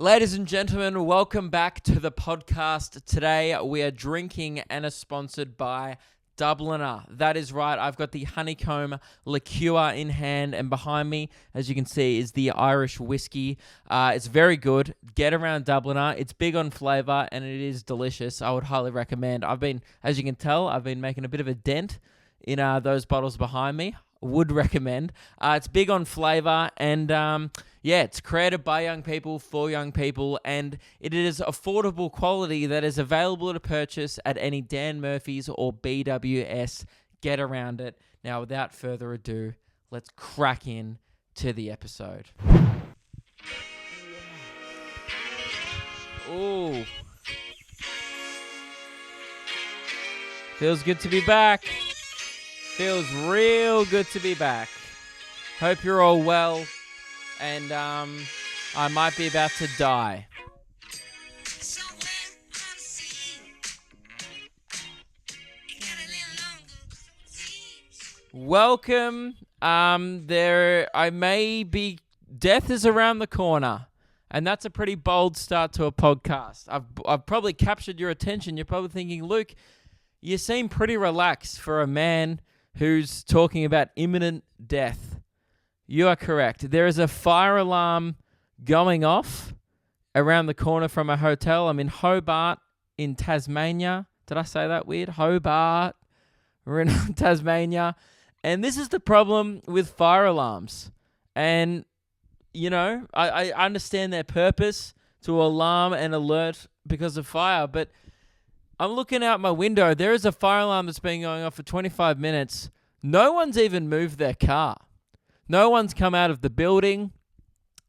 Ladies and gentlemen, welcome back to the podcast. Today we are drinking and are sponsored by Dubliner. That is right, I've got the honeycomb liqueur in hand, and behind me, as you can see, is the Irish whiskey. It's very good. Get around Dubliner. It's big on flavour and it is delicious. I would highly recommend. As you can tell, I've been making a bit of a dent in those bottles behind me. Would recommend. It's big on flavour and it's created by young people for young people, and it is affordable quality that is available to purchase at any Dan Murphy's or BWS. Get around it. Now, without further ado, let's crack in to the episode. Ooh. Feels good to be back. Feels real good to be back. Hope you're all well. And I might be about to die. Welcome. Death is around the corner. And that's a pretty bold start to a podcast. I've probably captured your attention. You're probably thinking, Luke, you seem pretty relaxed for a man who's talking about imminent death. You are correct. There is a fire alarm going off around the corner from a hotel. I'm in Hobart in Tasmania. Did I say that weird? Hobart. We're in Tasmania. And this is the problem with fire alarms. And, you know, I understand their purpose to alarm and alert because of fire. But I'm looking out my window. There is a fire alarm that's been going off for 25 minutes. No one's even moved their car. No one's come out of the building.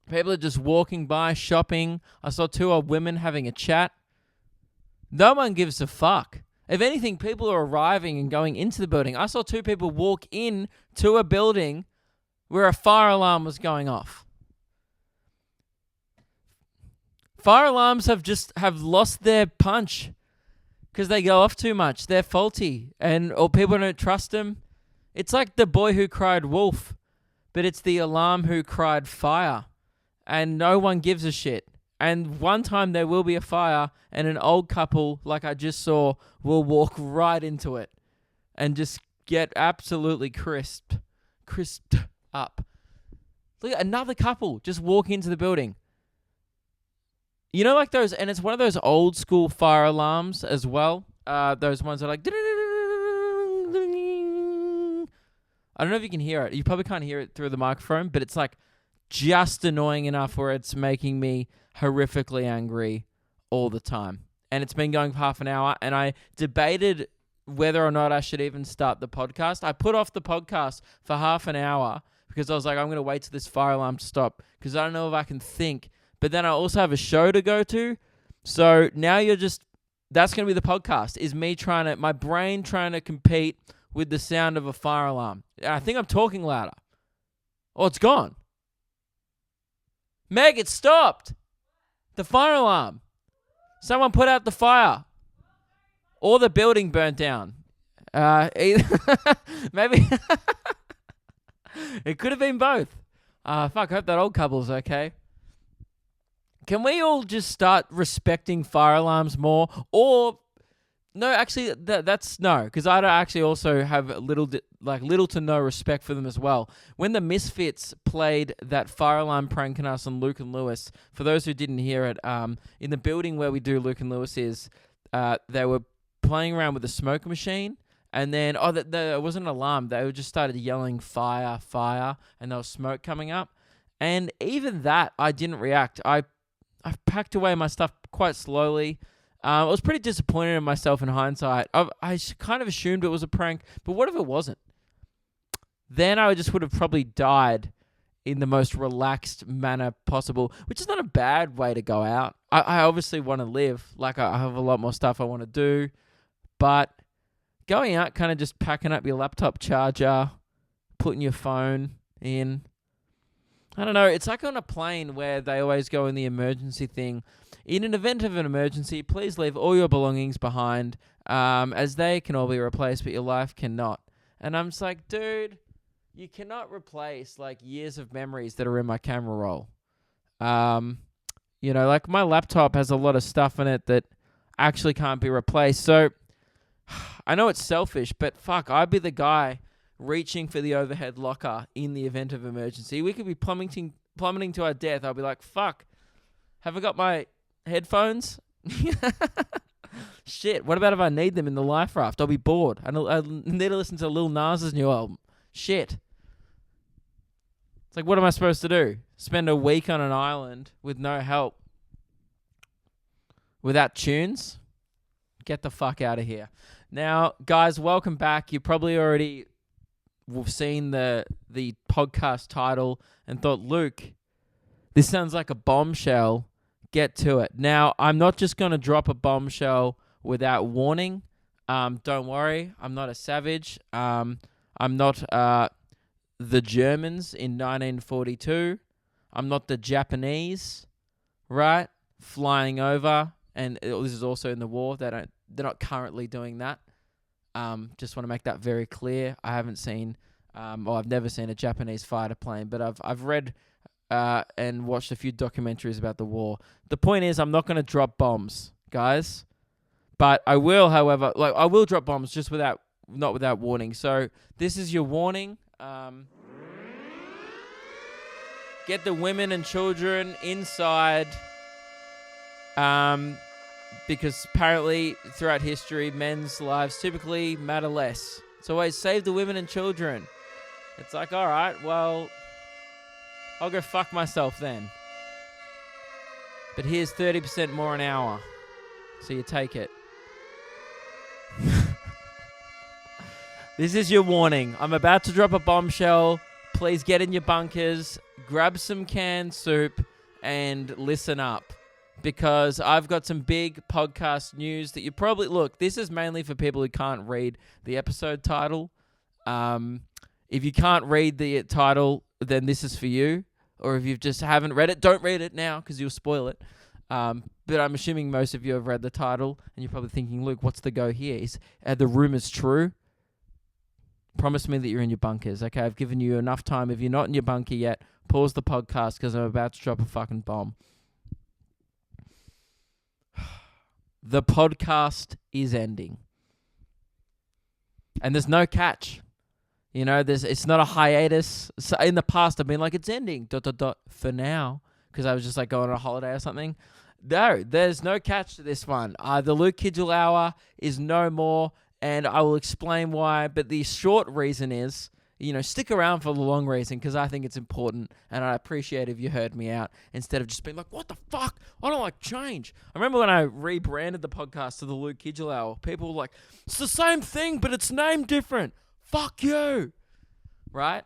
People are just walking by, shopping. I saw two old women having a chat. No one gives a fuck. If anything, people are arriving and going into the building. I saw two people walk in to a building where a fire alarm was going off. Fire alarms have lost their punch because they go off too much. They're faulty, or people don't trust them. It's like the boy who cried wolf. But it's the alarm who cried fire, and no one gives a shit. And one time there will be a fire, and an old couple, like I just saw, will walk right into it and just get absolutely crisped up. Look at another couple just walk into the building. You know, like those, and it's one of those old school fire alarms as well. Those ones are like... I don't know if you can hear it. You probably can't hear it through the microphone, but it's like just annoying enough where it's making me horrifically angry all the time. And it's been going for half an hour, and I debated whether or not I should even start the podcast. I put off the podcast for half an hour because I was like, I'm going to wait till this fire alarm to stop because I don't know if I can think. But then I also have a show to go to. So now that's going to be the podcast, is my brain trying to compete with the sound of a fire alarm. I think I'm talking louder. Oh, it's gone. Meg, it stopped. The fire alarm. Someone put out the fire. Or the building burnt down. Maybe. It could have been both. Fuck, I hope that old couple's okay. Can we all just start respecting fire alarms more? Or... No, actually, that's no, because I actually also have little to no respect for them as well. When the Misfits played that fire alarm prank on us on Luke and Lewis, for those who didn't hear it, in the building where we do Luke and Lewis they were playing around with a smoke machine, and then it wasn't an alarm. They just started yelling fire, fire, and there was smoke coming up. And even that, I didn't react. I packed away my stuff quite slowly. I was pretty disappointed in myself in hindsight. I kind of assumed it was a prank, but what if it wasn't? Then I just would have probably died in the most relaxed manner possible, which is not a bad way to go out. I obviously want to live. Like, I have a lot more stuff I want to do, but going out, kind of just packing up your laptop charger, putting your phone in. I don't know. It's like on a plane where they always go in the emergency thing. In an event of an emergency, please leave all your belongings behind, as they can all be replaced, but your life cannot. And I'm just like, dude, you cannot replace like years of memories that are in my camera roll. You know, like my laptop has a lot of stuff in it that actually can't be replaced. So I know it's selfish, but fuck, I'd be the guy reaching for the overhead locker in the event of emergency. We could be plummeting to our death. I'll be like, fuck, have I got my headphones? Shit, what about if I need them in the life raft? I'll be bored. I need to listen to Lil Nas's new album. Shit. It's like, what am I supposed to do? Spend a week on an island with no help? Without tunes? Get the fuck out of here. Now, guys, welcome back. You probably already seen the podcast title and thought, Luke, this sounds like a bombshell. Get to it. Now, I'm not just going to drop a bombshell without warning. Don't worry. I'm not a savage. I'm not the Germans in 1942. I'm not the Japanese, right? Flying over. And this is also in the war. They're not currently doing that. Just want to make that very clear. I haven't seen, I've never seen a Japanese fighter plane, but I've read and watched a few documentaries about the war. The point is, I'm not going to drop bombs, guys, but I will, however, I will drop bombs, just not without warning. So this is your warning. Get the women and children inside. Because apparently throughout history, men's lives typically matter less. It's always save the women and children. It's like, all right, well, I'll go fuck myself then. But here's 30% more an hour. So you take it. This is your warning. I'm about to drop a bombshell. Please get in your bunkers, grab some canned soup, and listen up. Because I've got some big podcast news that you probably... Look, this is mainly for people who can't read the episode title. If you can't read the title, then this is for you. Or if you just haven't read it, don't read it now because you'll spoil it. But I'm assuming most of you have read the title, and you're probably thinking, Luke, what's the go here? Are the rumors true? Promise me that you're in your bunkers. Okay, I've given you enough time. If you're not in your bunker yet, pause the podcast because I'm about to drop a fucking bomb. The podcast is ending. And there's no catch. You know, it's not a hiatus. So in the past, I've been like, it's ending, ... for now. Because I was just like going on a holiday or something. No, there's no catch to this one. The Luke Kidgell Hour is no more. And I will explain why. But the short reason is, you know, stick around for the long reason because I think it's important. And I appreciate if you heard me out instead of just being like, what the fuck? I don't like change. I remember when I rebranded the podcast to the Luke Kidgell Hour, people were like, it's the same thing, but it's named different. Fuck you. Right?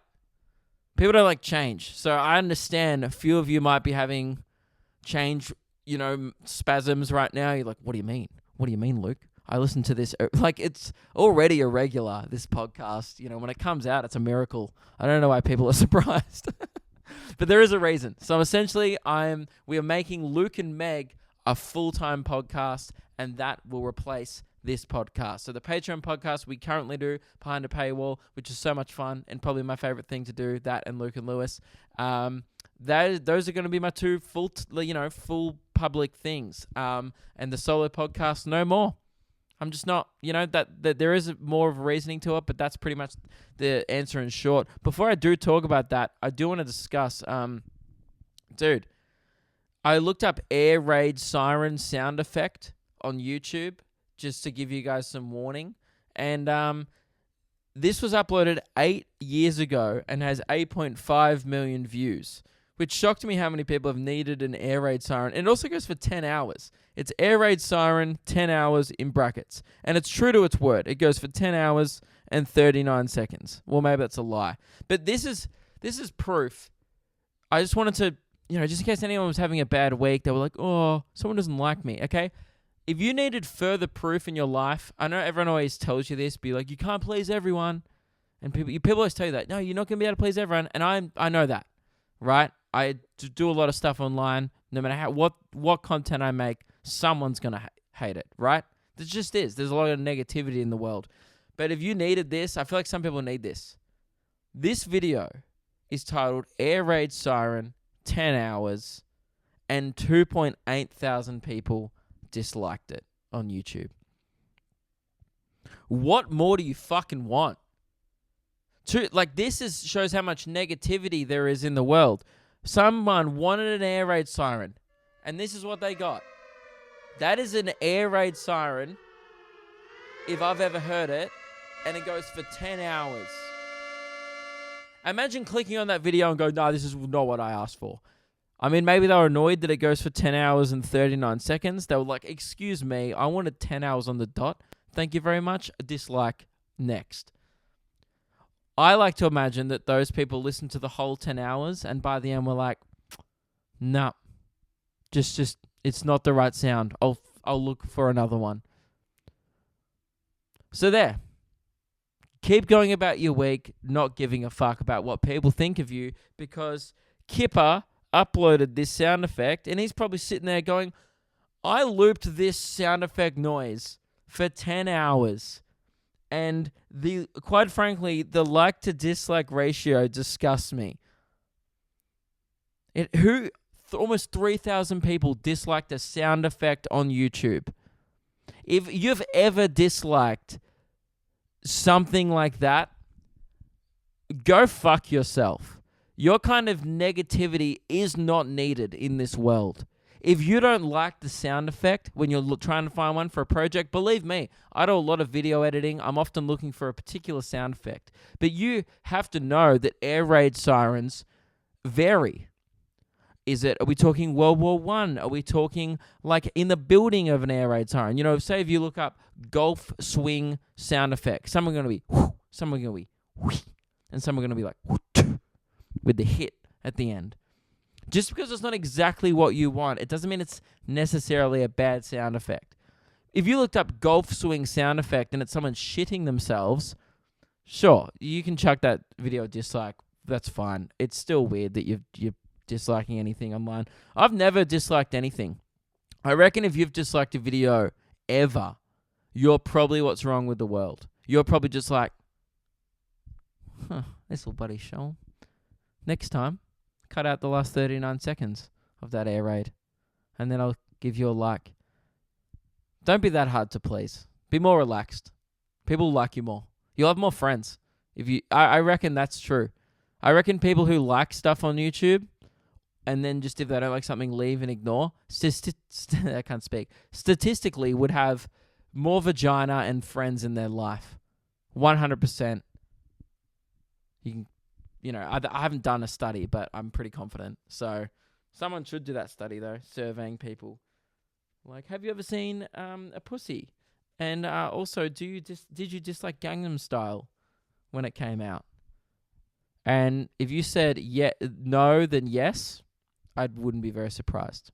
People don't like change. So I understand a few of you might be having change, you know, spasms right now. You're like, what do you mean? What do you mean, Luke? I listen to this, like it's already irregular, this podcast. You know, when it comes out, it's a miracle. I don't know why people are surprised. But there is a reason. So essentially, we are making Luke and Meg a full-time podcast, and that will replace this podcast. So the Patreon podcast we currently do behind a paywall, which is so much fun and probably my favorite thing to do, that and Luke and Lewis. Those are going to be my two full public things. And the solo podcast, no more. I'm just not, that there is more of a reasoning to it, but that's pretty much the answer in short. Before I do talk about that, I do want to discuss, dude, I looked up air raid siren sound effect on YouTube just to give you guys some warning. And this was uploaded 8 years ago and has 8.5 million views, which shocked me how many people have needed an air raid siren. And it also goes for 10 hours. It's air raid siren, 10 hours in brackets. And it's true to its word. It goes for 10 hours and 39 seconds. Well, maybe that's a lie. But this is proof. I just wanted to, just in case anyone was having a bad week, they were like, oh, someone doesn't like me, okay? If you needed further proof in your life, I know everyone always tells you this, be like, you can't please everyone. And people always tell you that. No, you're not going to be able to please everyone. And I know that, right? I do a lot of stuff online. No matter what content I make, someone's going to hate it, right? There just is. There's a lot of negativity in the world. But if you needed this, I feel like some people need this. This video is titled Air Raid Siren, 10 hours, and 2.8 thousand people disliked it on YouTube. What more do you fucking want? This shows how much negativity there is in the world. Someone wanted an air raid siren, and this is what they got. That is an air raid siren, if I've ever heard it, and it goes for 10 hours. Imagine clicking on that video and go, no, this is not what I asked for. I mean, maybe they were annoyed that it goes for 10 hours and 39 seconds. They were like, excuse me, I wanted 10 hours on the dot. Thank you very much. A dislike. Next. I like to imagine that those people listened to the whole 10 hours and by the end were like, nah, just it's not the right sound. I'll look for another one. So there. Keep going about your week, not giving a fuck about what people think of you, because Kipper uploaded this sound effect and he's probably sitting there going, I looped this sound effect noise for 10 hours. And quite frankly, the like to dislike ratio disgusts me. Almost 3,000 people disliked a sound effect on YouTube. If you've ever disliked something like that, go fuck yourself. Your kind of negativity is not needed in this world. If you don't like the sound effect when you're trying to find one for a project, believe me, I do a lot of video editing. I'm often looking for a particular sound effect. But you have to know that air raid sirens vary. Are we talking World War I? Are we talking like in the building of an air raid siren? You know, say if you look up golf swing sound effect, some are going to be whoo, some are going to be whee, and some are going to be like whoo, with the hit at the end. Just because it's not exactly what you want, it doesn't mean it's necessarily a bad sound effect. If you looked up golf swing sound effect and it's someone shitting themselves, sure, you can chuck that video dislike. That's fine. It's still weird that you're disliking anything online. I've never disliked anything. I reckon if you've disliked a video ever, you're probably what's wrong with the world. You're probably just like, this will bloody show 'em. Next time, cut out the last 39 seconds of that air raid, and then I'll give you a like. Don't be that hard to please. Be more relaxed. People like you more. You'll have more friends. I reckon that's true. I reckon people who like stuff on YouTube, and then just if they don't like something, leave and ignore, I can't speak, statistically would have more vagina and friends in their life. 100%. I haven't done a study, but I'm pretty confident. So someone should do that study, though, surveying people. Like, have you ever seen a pussy? And also, did you dislike Gangnam Style when it came out? And if you said no, then yes, I wouldn't be very surprised.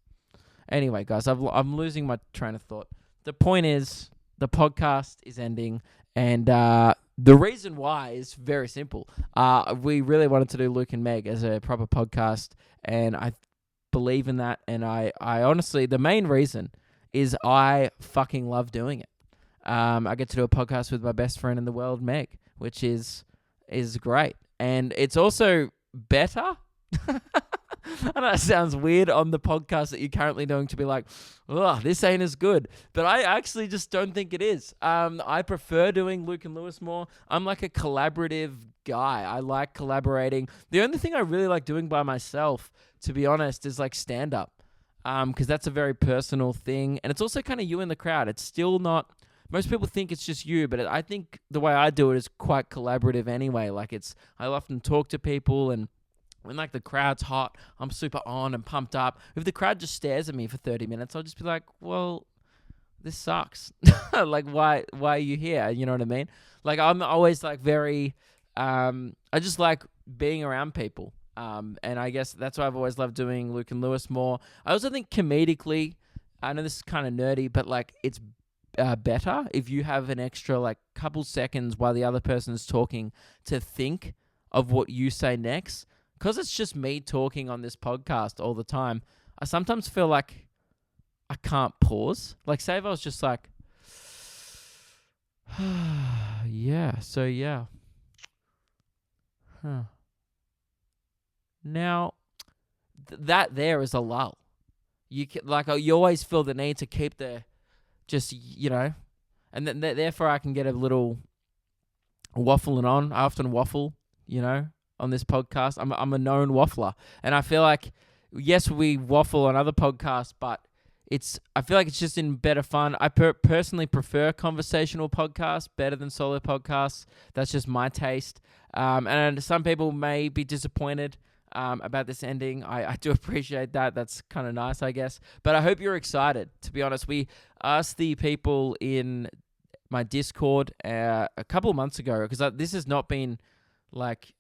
Anyway, guys, I'm losing my train of thought. The point is, the podcast is ending, and the reason why is very simple. We really wanted to do Luke and Meg as a proper podcast, and I believe in that. And I honestly, the main reason is I fucking love doing it. I get to do a podcast with my best friend in the world, Meg, which is great. And it's also better. I know it sounds weird on the podcast that you're currently doing to be like, oh, this ain't as good. But I actually just don't think it is. I prefer doing Luke and Lewis more. I'm like a collaborative guy. I like collaborating. The only thing I really like doing by myself, to be honest, is like stand-up. Because that's a very personal thing. And it's also kind of you in the crowd. It's still not... Most people think it's just you, but I think the way I do it is quite collaborative anyway. Like I often talk to people, and when like the crowd's hot, I'm super on and pumped up. If the crowd just stares at me for 30 minutes, I'll just be like, well, this sucks. Like, why are you here? You know what I mean? Like, I'm always like very, I just like being around people. And I guess that's why I've always loved doing Luke and Lewis more. I also think comedically, I know this is kind of nerdy, but like it's better if you have an extra like couple seconds while the other person is talking to think of what you say next. Because it's just me talking on this podcast all the time, I sometimes feel like I can't pause. Like, say if I was just like, yeah. Huh. Now, that there is a lull. you always feel the need to keep the just and then therefore I can get a little waffling on. I often waffle, on this podcast. I'm a known waffler, and I feel like yes, we waffle on other podcasts, but I feel like it's just in better fun. I personally prefer conversational podcasts better than solo podcasts. That's just my taste. And some people may be disappointed about this ending. I do appreciate that. That's kind of nice, I guess. But I hope you're excited. To be honest, we asked the people in my Discord a couple of months ago, because this has not been like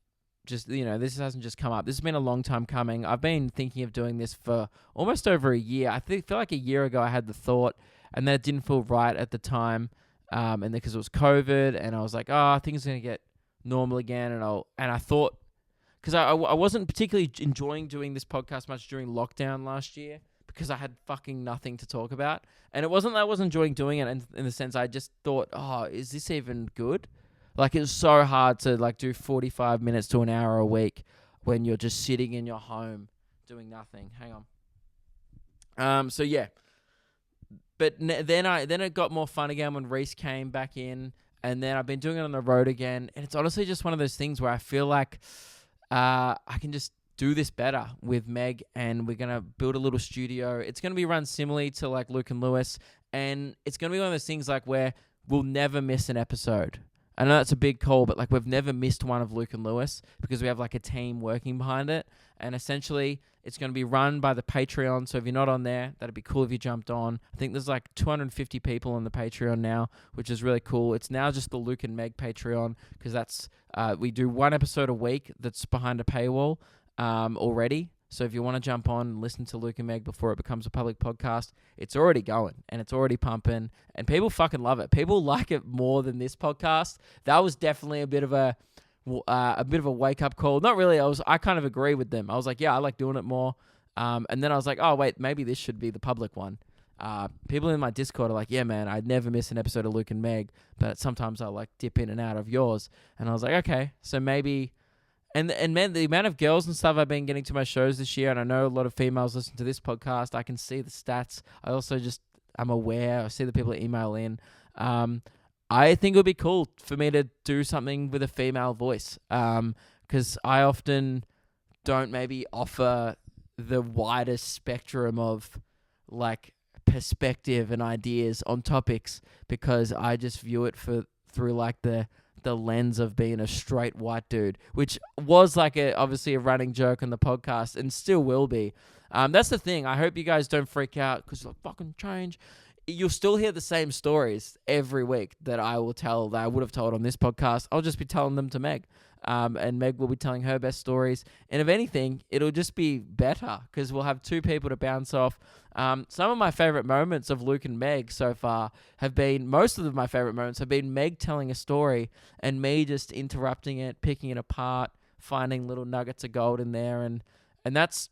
just, this hasn't just come up. This has been a long time coming. I've been thinking of doing this for almost over a year. I feel like a year ago I had the thought, and then it didn't feel right at the time. And because it was COVID, and I was like, things are going to get normal again. And I thought, because I wasn't particularly enjoying doing this podcast much during lockdown last year, because I had fucking nothing to talk about. And it wasn't that I wasn't enjoying doing it in the sense I just thought, is this even good? Like, it was so hard to do 45 minutes to an hour a week when you're just sitting in your home doing nothing. Hang on. So yeah. But then it got more fun again when Reese came back in, and then I've been doing it on the road again. And it's honestly just one of those things where I feel like I can just do this better with Meg, and we're going to build a little studio. It's going to be run similarly to like Luke and Lewis, and it's going to be one of those things like where we'll never miss an episode. I know that's a big call, but like we've never missed one of Luke and Lewis because we have like a team working behind it. And essentially it's going to be run by the Patreon. So if you're not on there, that'd be cool if you jumped on. I think there's like 250 people on the Patreon now, which is really cool. It's now just the Luke and Meg Patreon, because that's we do one episode a week that's behind a paywall already. So if you want to jump on and listen to Luke and Meg before it becomes a public podcast, it's already going and it's already pumping, and people fucking love it. People like it more than this podcast. That was definitely a bit of a wake up call. Not really. I kind of agree with them. I was like, yeah, I like doing it more. And then I was like, oh wait, maybe this should be the public one. People in my Discord are like, yeah, man, I'd never miss an episode of Luke and Meg, but sometimes I'll like dip in and out of yours. And I was like, okay, so maybe. And man, the amount of girls and stuff I've been getting to my shows this year, and I know a lot of females listen to this podcast. I can see the stats. I also I'm aware. I see the people that email in. I think it would be cool for me to do something with a female voice, because I often don't maybe offer the widest spectrum of like perspective and ideas on topics, because I just view it through like the lens of being a straight white dude, which was like obviously a running joke on the podcast and still will be. That's the thing. I hope you guys don't freak out because like fucking change. You'll still hear the same stories every week that I will tell, that I would have told on this podcast. I'll just be telling them to Meg. And Meg will be telling her best stories. And if anything, it'll just be better because we'll have two people to bounce off. Some of my favorite moments of Luke and Meg so far most of my favorite moments have been Meg telling a story and me just interrupting it, picking it apart, finding little nuggets of gold in there. And that's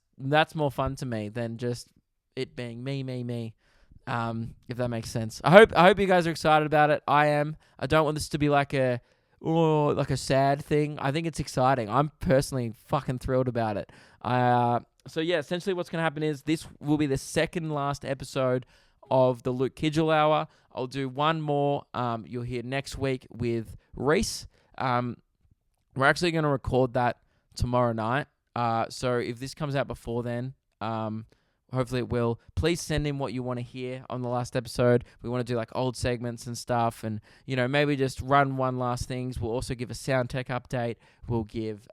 more fun to me than just it being me. If that makes sense. I hope you guys are excited about it. I am. I don't want this to be like a sad thing. I think it's exciting. I'm personally fucking thrilled about it. So yeah, essentially what's going to happen is this will be the second last episode of the Luke Kidgell Hour. I'll do one more. You'll hear next week with Reese. We're actually going to record that tomorrow night. So if this comes out before then, hopefully it will. Please send in what you want to hear on the last episode. We want to do like old segments and stuff, and maybe just run one last things. We'll also give a sound tech update. We'll give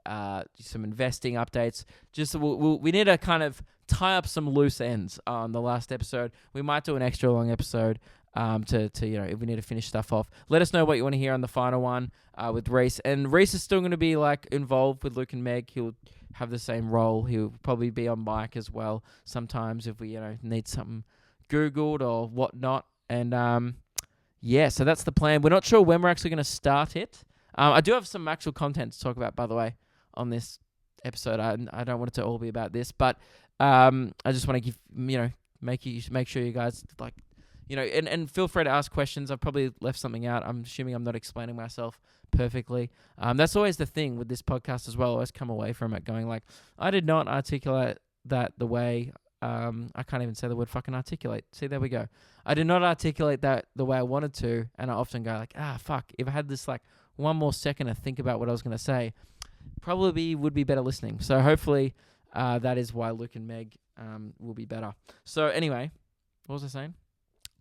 some investing updates. We need to kind of tie up some loose ends on the last episode. We might do an extra long episode to if we need to finish stuff off. Let us know what you want to hear on the final one with Reese. And Reese is still going to be like involved with Luke and Meg. He'll have the same role. He'll probably be on mic as well sometimes if we need something Googled or whatnot. And so that's the plan. We're not sure when we're actually going to start it. I do have some actual content to talk about, by the way, on this episode. I don't want it to all be about this, but I just want to give make sure you guys like and feel free to ask questions. I've probably left something out. I'm assuming I'm not explaining myself perfectly. That's always the thing with this podcast as well. I always come away from it going like, I did not articulate that the way I can't even say the word fucking articulate. See, there we go. I did not articulate that the way I wanted to, and I often go like, fuck. If I had this like one more second to think about what I was going to say, probably would be better listening. So hopefully that is why Luke and Meg will be better. So anyway, what was I saying?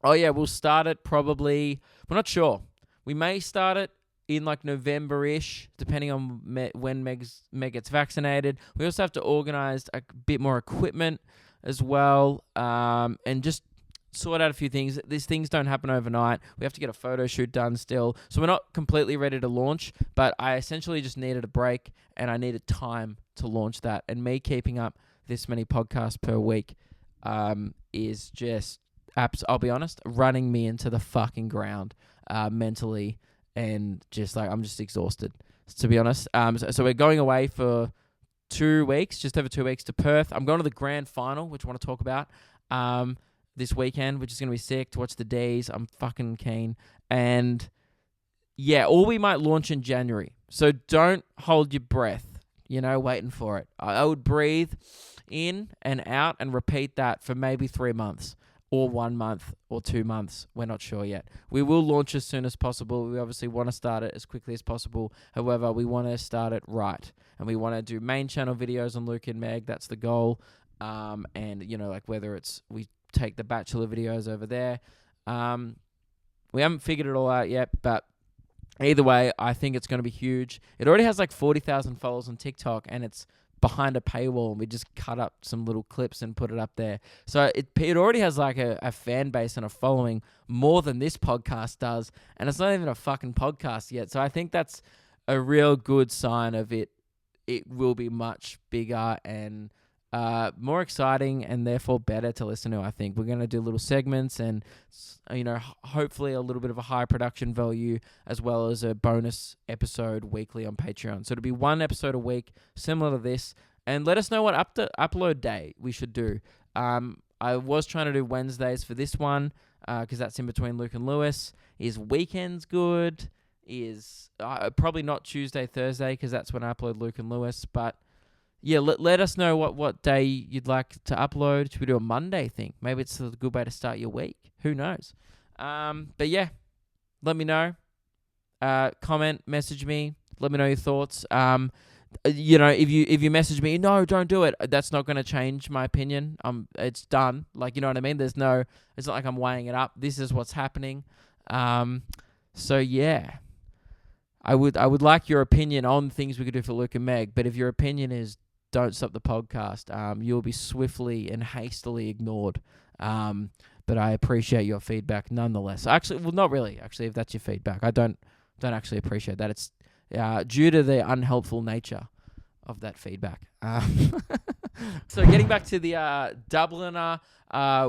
Oh yeah, we'll start it probably. We're not sure. We may start it in like November-ish, depending on when Meg gets vaccinated. We also have to organize a bit more equipment as well, and just sort out a few things. These things don't happen overnight. We have to get a photo shoot done still. So we're not completely ready to launch, but I essentially just needed a break, and I needed time to launch that. And me keeping up this many podcasts per week is just, I'll be honest, running me into the fucking ground mentally. And just like, I'm just exhausted, to be honest. So we're going away for 2 weeks, just over 2 weeks to Perth. I'm going to the grand final, which I want to talk about this weekend, which is going to be sick to watch the D's. I'm fucking keen. And yeah, or we might launch in January. So don't hold your breath, waiting for it. I would breathe in and out and repeat that for maybe 3 months. Or 1 month or 2 months. We're not sure yet. We will launch as soon as possible. We obviously want to start it as quickly as possible. However, we want to start it right. And we want to do main channel videos on Luke and Meg. That's the goal. And, like whether it's we take the Bachelor videos over there. We haven't figured it all out yet. But either way, I think it's going to be huge. It already has like 40,000 followers on TikTok. And it's behind a paywall, and we just cut up some little clips and put it up there. So it already has like a fan base and a following more than this podcast does, and it's not even a fucking podcast yet. So I think that's a real good sign of it. It will be much bigger and more exciting, and therefore better to listen to. I think we're going to do little segments and hopefully a little bit of a high production value, as well as a bonus episode weekly on Patreon. So it'll be 1 episode a week, similar to this. And let us know what upload day we should do. I was trying to do Wednesdays for this one because that's in between Luke and Lewis. Is weekends good? Is probably not Tuesday, Thursday, because that's when I upload Luke and Lewis. But yeah, let us know what day you'd like to upload. Should we do a Monday thing? Maybe it's a good way to start your week. Who knows? But yeah, let me know. Comment, message me. Let me know your thoughts. If you message me, no, don't do it. That's not going to change my opinion. It's done. Like, you know what I mean? It's not like I'm weighing it up. This is what's happening. So yeah. I would like your opinion on things we could do for Luke and Meg. But if your opinion is don't stop the podcast, you'll be swiftly and hastily ignored. But I appreciate your feedback nonetheless. Actually, well, not really. Actually, if that's your feedback, I don't actually appreciate that. It's due to the unhelpful nature of that feedback. So getting back to the Dubliner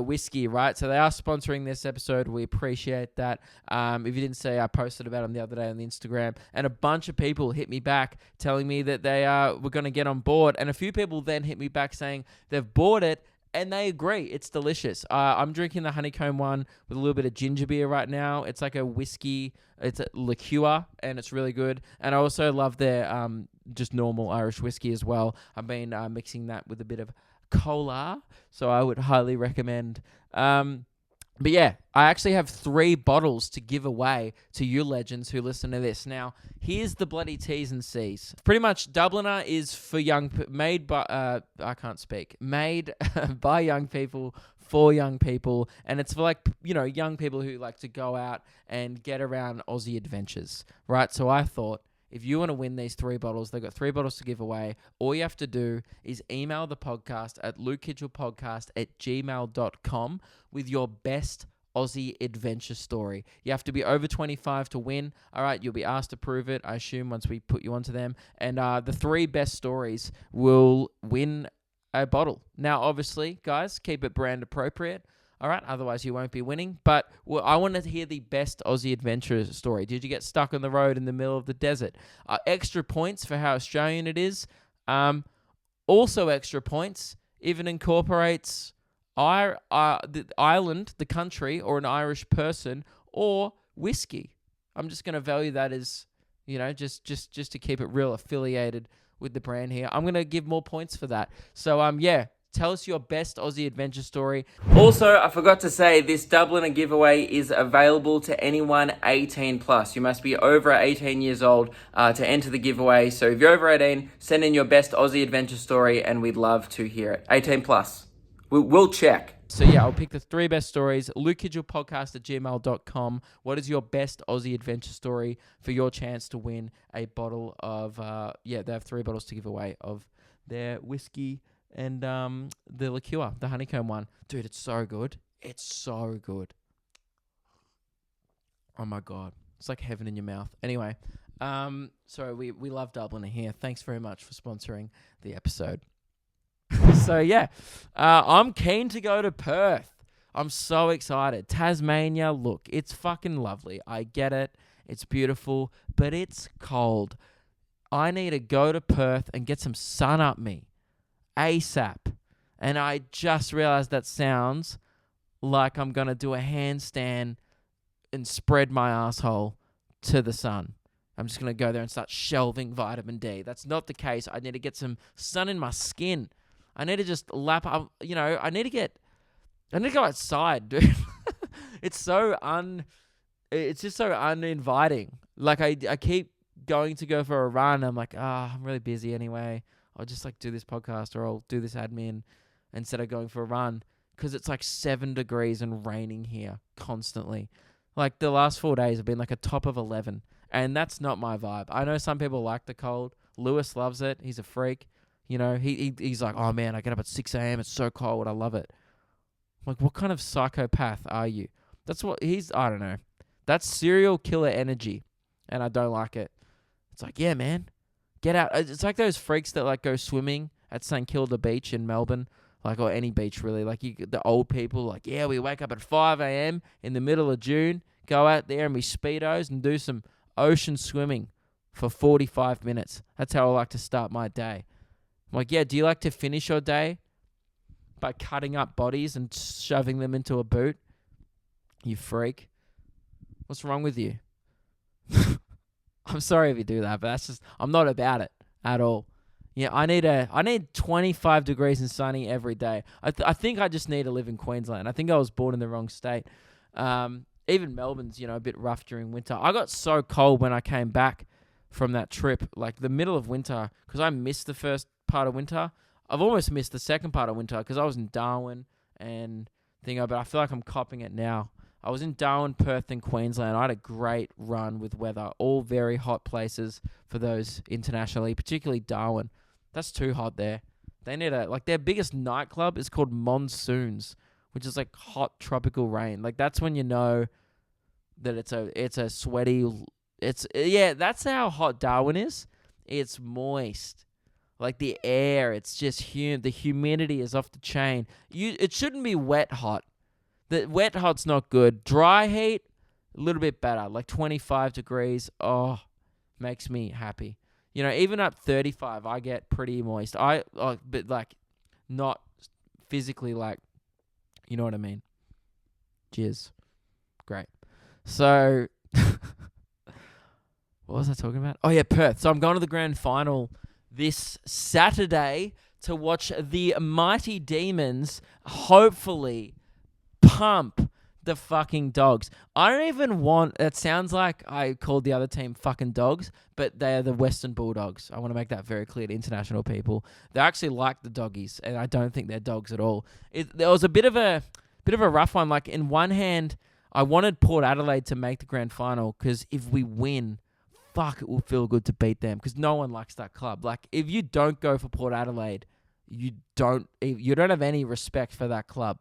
whiskey, right? So they are sponsoring this episode. We appreciate that. If you didn't see, I posted about them the other day on the Instagram, and a bunch of people hit me back telling me that they were going to get on board, and a few people then hit me back saying they've bought it and they agree. It's delicious. I'm drinking the honeycomb one with a little bit of ginger beer right now. It's like a whiskey. It's a liqueur, and it's really good. And I also love their just normal Irish whiskey as well. I've been mixing that with a bit of cola, so I would highly recommend. But yeah, I actually have 3 bottles to give away to you legends who listen to this. Now, here's the bloody T's and C's. Pretty much, Dubliner is for made by young people, for young people, and it's for like, young people who like to go out and get around Aussie adventures, right? So I thought, if you want to win these 3 bottles, they've got 3 bottles to give away. All you have to do is email the podcast at lukekidgellpodcast@gmail.com with your best Aussie adventure story. You have to be over 25 to win. All right, you'll be asked to prove it, I assume, once we put you onto them. And the 3 best stories will win a bottle. Now, obviously, guys, keep it brand appropriate. All right, otherwise you won't be winning. But I wanted to hear the best Aussie adventure story. Did you get stuck on the road in the middle of the desert? Extra points for how Australian it is. Also extra points if it incorporates the island, the country, or an Irish person, or whiskey. I'm just going to value that as, just to keep it real affiliated with the brand here. I'm going to give more points for that. So, Tell us your best Aussie adventure story. Also, I forgot to say, this Dubliner giveaway is available to anyone 18 plus. You must be over 18 years old to enter the giveaway. So if you're over 18, send in your best Aussie adventure story and we'd love to hear it. 18 plus. We'll check. So yeah, I'll pick the 3 best stories. lukekidgellpodcast@gmail.com. What is your best Aussie adventure story for your chance to win a bottle of, they have 3 bottles to give away of their whiskey and the liqueur, the honeycomb one. Dude, it's so good. It's so good. Oh my God. It's like heaven in your mouth. Anyway, so we love Dubliner here. Thanks very much for sponsoring the episode. So yeah, I'm keen to go to Perth. I'm so excited. Tasmania, look, it's fucking lovely. I get it. It's beautiful, but it's cold. I need to go to Perth and get some sun up me ASAP. And I just realized that sounds like I'm going to do a handstand and spread my asshole to the sun. I'm just going to go there and start shelving vitamin D. That's not the case. I need to get some sun in my skin. I need to just lap up, I need to go outside, dude. It's just so uninviting. Like I keep going to go for a run. I'm like, I'm really busy anyway. I'll just like do this podcast or I'll do this admin instead of going for a run because it's like 7 degrees and raining here constantly. Like the last 4 days have been like a top of 11 and that's not my vibe. I know some people like the cold. Lewis loves it. He's a freak. He's like, oh man, I get up at 6 a.m. It's so cold. I love it. I'm like, what kind of psychopath are you? That's what I don't know. That's serial killer energy. And I don't like it. It's like, yeah, man, get out. It's like those freaks that like go swimming at St. Kilda Beach in Melbourne. Like, or any beach really. Like the old people, like, yeah, we wake up at 5 a.m. in the middle of June, go out there and be speedos and do some ocean swimming for 45 minutes. That's how I like to start my day. I'm like, yeah, do you like to finish your day by cutting up bodies and shoving them into a boot? You freak. What's wrong with you? I'm sorry if you do that, but I'm not about it at all. Yeah, I need 25 degrees and sunny every day. I think I just need to live in Queensland. I think I was born in the wrong state. Even Melbourne's, a bit rough during winter. I got so cold when I came back from that trip, like the middle of winter, because I missed the first part of winter. I've almost missed the second part of winter because I was in Darwin and but I feel like I'm copping it now. I was in Darwin, Perth, and Queensland. I had a great run with weather, all very hot places for those internationally, particularly Darwin. That's too hot there. They need their biggest nightclub is called Monsoons, which is like hot tropical rain. Like that's when you know that it's a sweaty. That's how hot Darwin is. It's moist. Like the air, it's just the humidity is off the chain. It shouldn't be wet hot. The wet hot's not good. Dry heat, a little bit better. Like 25 degrees, makes me happy. Even up 35, I get pretty moist. But like not physically, like, you know what I mean? Cheers. Great. So, what was I talking about? Oh yeah, Perth. So I'm going to the grand final this Saturday to watch the Mighty Demons hopefully pump the fucking Dogs. I don't even want... It sounds like I called the other team fucking dogs, but they are the Western Bulldogs. I want to make that very clear to international people. They actually like the Doggies, and I don't think they're dogs at all. There was a bit of a rough one. Like, in one hand, I wanted Port Adelaide to make the grand final because if we win... fuck, it will feel good to beat them because no one likes that club. Like, if you don't go for Port Adelaide, you don't have any respect for that club.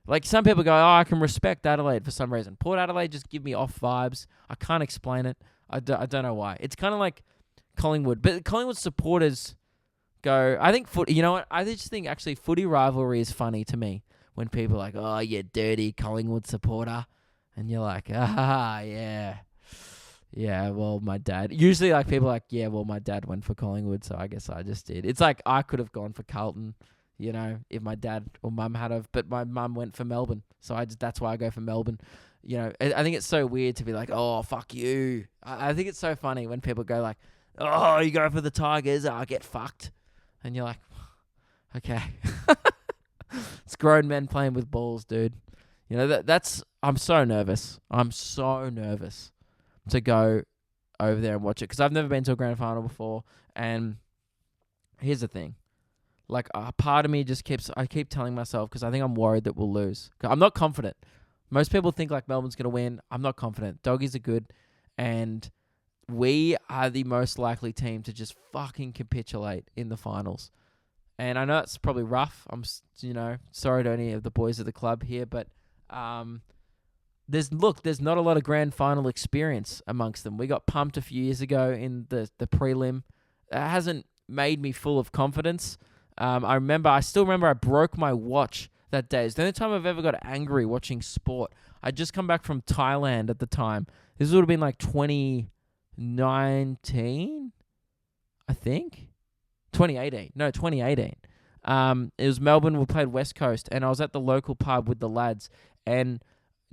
Like, some people go, I can respect Adelaide for some reason. Port Adelaide just give me off vibes. I can't explain it. I don't know why. It's kind of like Collingwood. But Collingwood supporters go, I think you know what? I just think actually footy rivalry is funny to me when people are like, oh, you dirty Collingwood supporter. And you're like, yeah. Yeah, well, my dad... Usually, like, people are like, yeah, well, my dad went for Collingwood, so I guess I just did. It's like, I could have gone for Carlton, if my dad or mum had have, but my mum went for Melbourne, so that's why I go for Melbourne. I think it's so weird to be like, oh, fuck you. I think it's so funny when people go like, oh, you go for the Tigers, get fucked. And you're like, okay. It's grown men playing with balls, dude. You know, that's... I'm so nervous. I'm so nervous to go over there and watch it because I've never been to a grand final before. And here's the thing. Like, a part of me just I keep telling myself, because I think I'm worried that we'll lose. I'm not confident. Most people think, like, Melbourne's going to win. I'm not confident. Doggies are good. And we are the most likely team to just fucking capitulate in the finals. And I know it's probably rough. I'm, sorry to any of the boys of the club here, but there's not a lot of grand final experience amongst them. We got pumped a few years ago in the prelim. It hasn't made me full of confidence. I still remember I broke my watch that day. It's the only time I've ever got angry watching sport. I'd just come back from Thailand at the time. This would have been like 2019, I think. 2018. No, 2018. It was Melbourne. We played West Coast, and I was at the local pub with the lads. And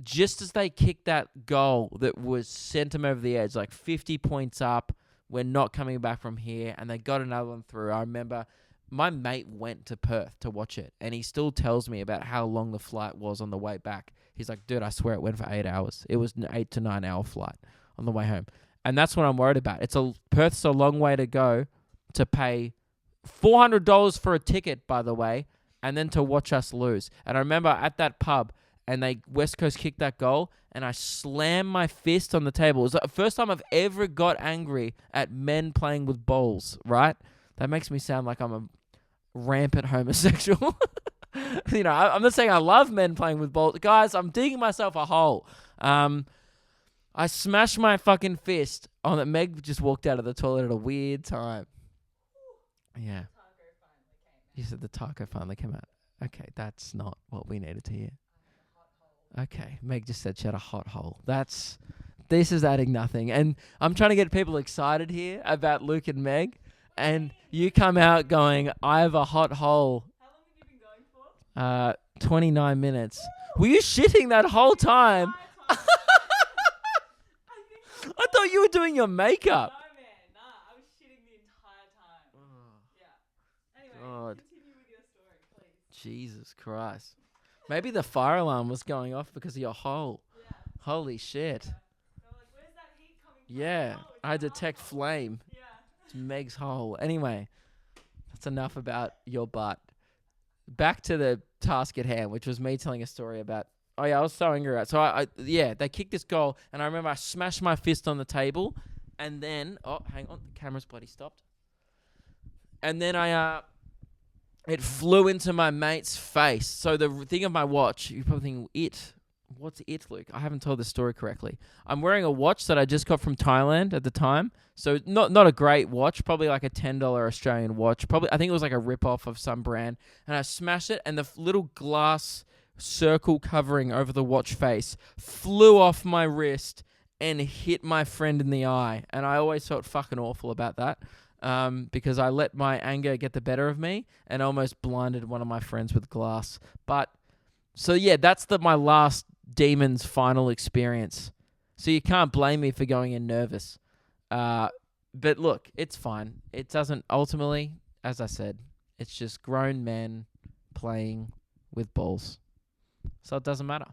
just as they kicked that goal that was sent them over the edge, like 50 points up, we're not coming back from here, and they got another one through. I remember my mate went to Perth to watch it, and he still tells me about how long the flight was on the way back. He's like, dude, I swear it went for 8 hours. It was an 8 to 9 hour flight on the way home. And that's what I'm worried about. Perth's a long way to go to pay $400 for a ticket, by the way, and then to watch us lose. And I remember at that pub, and West Coast kicked that goal, and I slammed my fist on the table. It was the first time I've ever got angry at men playing with balls, right? That makes me sound like I'm a rampant homosexual. I'm not saying I love men playing with balls. Guys, I'm digging myself a hole. I smashed my fucking fist on it. Meg just walked out of the toilet at a weird time. Yeah. You said the taco finally came out. Okay, that's not what we needed to hear. Okay, Meg just said she had a hot hole. This is adding nothing. And I'm trying to get people excited here about Luke and Meg. And you come out going, I have a hot hole. How long have you been going for? 29 minutes. Were you shitting that whole time? I thought you were doing your makeup. No, man. Nah, I was shitting the entire time. Yeah. Anyway, God. continue with your story, please. Jesus Christ. Maybe the fire alarm was going off because of your hole. Yeah. Holy shit. So like, where's that heat coming from? Yeah. Oh, I detect flame. Yeah. It's Meg's hole. Anyway, that's enough about your butt. Back to the task at hand, which was me telling a story about... Oh, yeah, I was so angry at it. So, they kicked this goal, and I remember I smashed my fist on the table, and then... Oh, hang on. The camera's bloody stopped. And then it flew into my mate's face. So the thing of my watch, you're probably thinking, what's it, Luke? I haven't told the story correctly. I'm wearing a watch that I just got from Thailand at the time. So not a great watch, probably like a $10 Australian watch. I think it was like a rip-off of some brand. And I smashed it, and the little glass circle covering over the watch face flew off my wrist and hit my friend in the eye. And I always felt fucking awful about that. Because I let my anger get the better of me and almost blinded one of my friends with glass. So yeah, that's my last Demons final experience. So you can't blame me for going in nervous. But look, it's fine. It doesn't, ultimately, as I said, it's just grown men playing with balls. So it doesn't matter.